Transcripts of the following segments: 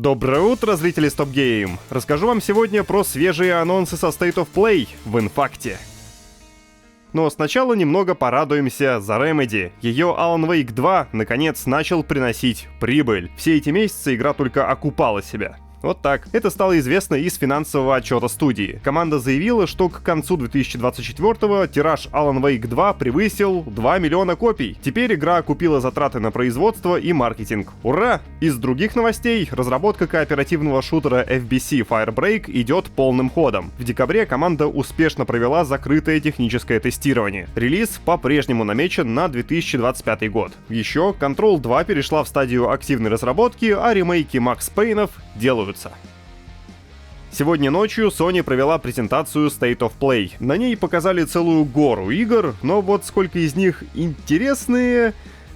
Доброе утро, зрители Stop Game! Расскажу вам сегодня про свежие анонсы со State of Play в инфакте. Но сначала немного порадуемся за Remedy. Ее Alan Wake 2 наконец начал приносить прибыль. Все эти месяцы игра только окупала себя. Вот так. Это стало известно из финансового отчета студии. Команда заявила, что к концу 2024-го тираж Alan Wake 2 превысил 2 миллиона копий. Теперь игра окупила затраты на производство и маркетинг. Ура! Из других новостей, разработка кооперативного шутера FBC Firebreak идет полным ходом. В декабре команда успешно провела закрытое техническое тестирование. Релиз по-прежнему намечен на 2025 год. Еще Control 2 перешла в стадию активной разработки, а ремейки Max Payne'ов делают. Сегодня ночью Sony провела презентацию State of Play. На ней показали целую гору игр, но вот сколько из них интересные...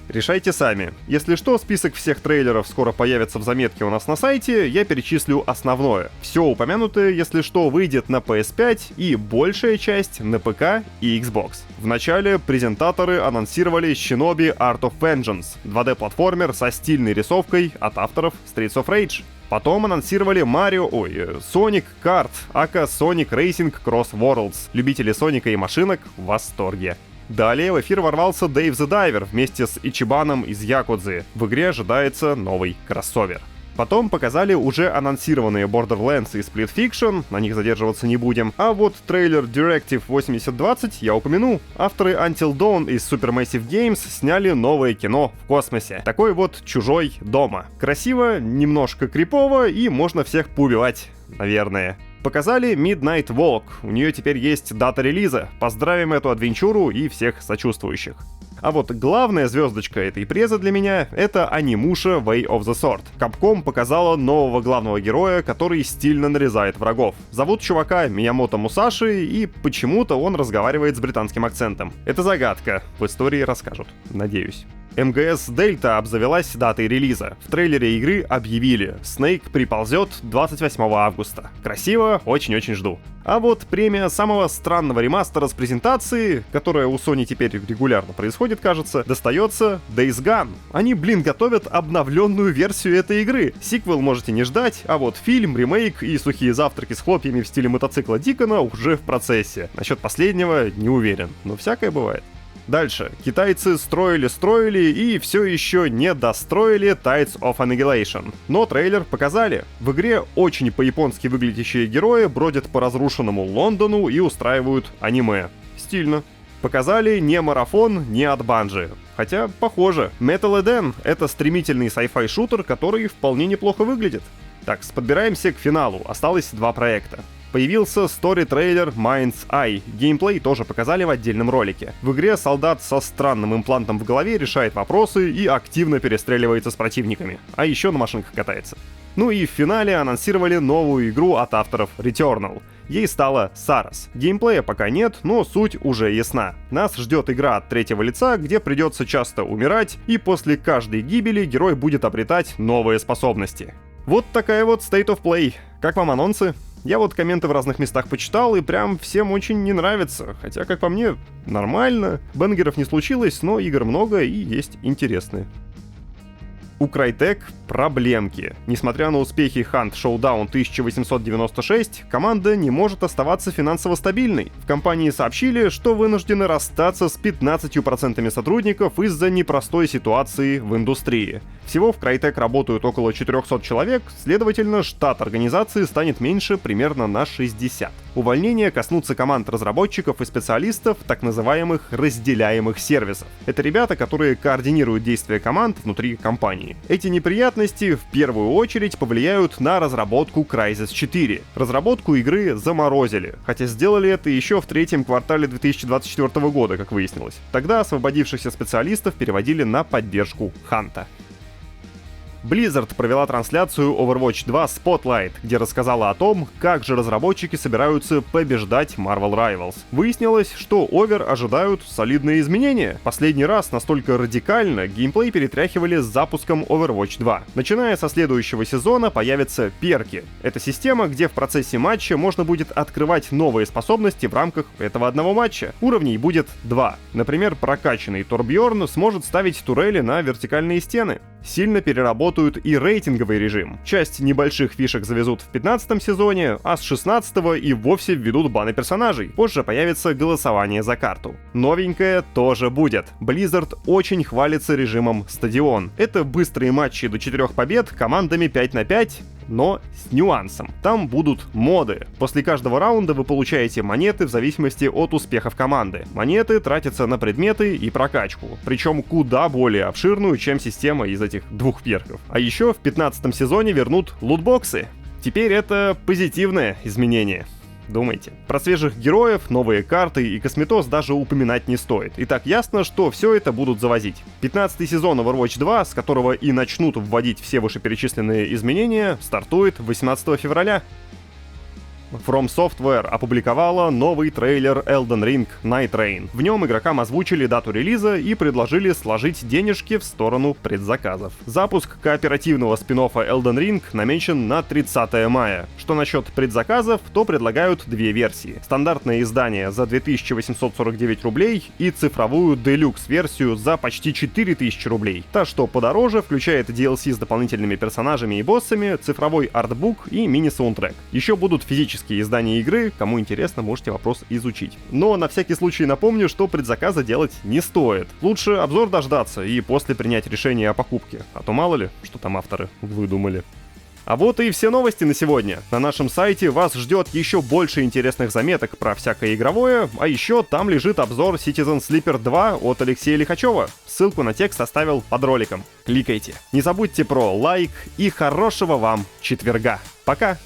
Решайте сами. Если что, список всех трейлеров скоро появится в заметке у нас на сайте, я перечислю основное. Все упомянутое, если что, выйдет на PS5 и большая часть на ПК и Xbox. Вначале презентаторы анонсировали Shinobi Art of Vengeance, 2D-платформер со стильной рисовкой от авторов Streets of Rage. Потом анонсировали Sonic Kart, ака Sonic Racing Cross Worlds. Любители Соника и машинок в восторге. Далее в эфир ворвался Dave the Diver вместе с Ичибаном из Якудзы. В игре ожидается новый кроссовер. Потом показали уже анонсированные Borderlands и Split Fiction, на них задерживаться не будем. А вот трейлер Directive 8020 я упомяну. Авторы Until Dawn из Supermassive Games сняли новое кино в космосе. Такой вот чужой дома. Красиво, немножко крипово и можно всех поубивать, наверное. Показали Midnight Walk, у нее теперь есть дата релиза. Поздравим эту адвенчуру и всех сочувствующих. А вот главная звездочка этой презы для меня — это анимуша Way of the Sword. Capcom показала нового главного героя, который стильно нарезает врагов. Зовут чувака Миямото Мусаши, и почему-то он разговаривает с британским акцентом. Это загадка, в истории расскажут, надеюсь. МГС Дельта обзавелась датой релиза. В трейлере игры объявили: Snake приползет 28 августа. Красиво, очень-очень жду. А вот премия самого странного ремастера с презентации, которая у Sony теперь регулярно происходит, кажется, достается Days Gone. Они, готовят обновленную версию этой игры. Сиквел можете не ждать, а вот фильм, ремейк и сухие завтраки с хлопьями в стиле мотоцикла Дикона уже в процессе. Насчет последнего не уверен, но всякое бывает. Дальше. Китайцы строили и все еще не достроили Tides of Annihilation. Но трейлер показали. В игре очень по-японски выглядящие герои бродят по разрушенному Лондону и устраивают аниме. Стильно. Показали не марафон, не от Bungie. Хотя, похоже. Metal Eden — это стремительный sci-fi шутер, который вполне неплохо выглядит. Так, подбираемся к финалу. Осталось 2 проекта. Появился стори-трейлер Mind's Eye. Геймплей тоже показали в отдельном ролике. В игре солдат со странным имплантом в голове решает вопросы и активно перестреливается с противниками. А еще на машинках катается. Ну и в финале анонсировали новую игру от авторов Returnal. Ей стала Сарас. Геймплея пока нет, но суть уже ясна. Нас ждет игра от третьего лица, где придется часто умирать, и после каждой гибели герой будет обретать новые способности. Вот такая вот State of Play. Как вам анонсы? Я вот комменты в разных местах почитал, и прям всем очень не нравится. Хотя, как по мне, нормально. Бенгеров не случилось, но игр много и есть интересные. У Crytek проблемки. Несмотря на успехи Hunt Showdown 1896, команда не может оставаться финансово стабильной. В компании сообщили, что вынуждены расстаться с 15% сотрудников из-за непростой ситуации в индустрии. Всего в Crytek работают около 400 человек, следовательно, штат организации станет меньше примерно на 60. Увольнения коснутся команд разработчиков и специалистов так называемых разделяемых сервисов. Это ребята, которые координируют действия команд внутри компании. Эти неприятности в первую очередь повлияют на разработку Crysis 4. Разработку игры заморозили, хотя сделали это еще в третьем квартале 2024 года, как выяснилось. Тогда освободившихся специалистов переводили на поддержку Ханта. Blizzard провела трансляцию Overwatch 2 Spotlight, где рассказала о том, как же разработчики собираются побеждать Marvel Rivals. Выяснилось, что Over ожидают солидные изменения. Последний раз настолько радикально геймплей перетряхивали с запуском Overwatch 2. Начиная со следующего сезона появятся перки. Это система, где в процессе матча можно будет открывать новые способности в рамках этого одного матча. Уровней будет 2. Например, прокачанный Торбьорн сможет ставить турели на вертикальные стены. сильно переработают и рейтинговый режим. Часть небольших фишек завезут в 15 сезоне, а с 16 и вовсе введут баны персонажей. Позже появится голосование за карту. Новенькое тоже будет. Blizzard очень хвалится режимом Стадион. Это быстрые матчи до 4 побед командами 5 на 5, но с нюансом. Там будут моды. После каждого раунда вы получаете монеты в зависимости от успехов команды. Монеты тратятся на предметы и прокачку, причем куда более обширную, чем система из этих двух перков. А еще в 15 сезоне вернут лутбоксы. Теперь это позитивное изменение. Думайте. Про свежих героев, новые карты и косметоз даже упоминать не стоит. И так ясно, что все это будут завозить. 15-й сезон Overwatch 2, с которого и начнут вводить все вышеперечисленные изменения, стартует 18 февраля. From Software опубликовала новый трейлер Elden Ring Night Rain. В нем игрокам озвучили дату релиза и предложили сложить денежки в сторону предзаказов. Запуск кооперативного спин-оффа Elden Ring намечен на 30 мая. Что насчет предзаказов, то предлагают две версии. Стандартное издание за 2849 рублей и цифровую Deluxe-версию за почти 4000 рублей. Та, что подороже, включает DLC с дополнительными персонажами и боссами, цифровой артбук и мини-саундтрек. Еще будут физические издания игры, кому интересно, можете вопрос изучить. Но на всякий случай напомню, что предзаказа делать не стоит. Лучше обзор дождаться и после принять решение о покупке, а то мало ли, что там авторы выдумали. А вот и все новости на сегодня. На нашем сайте вас ждет еще больше интересных заметок про всякое игровое, а еще там лежит обзор Citizen Sleeper 2 от Алексея Лихачева. Ссылку на текст оставил под роликом. Кликайте. Не забудьте про лайк и хорошего вам четверга. Пока!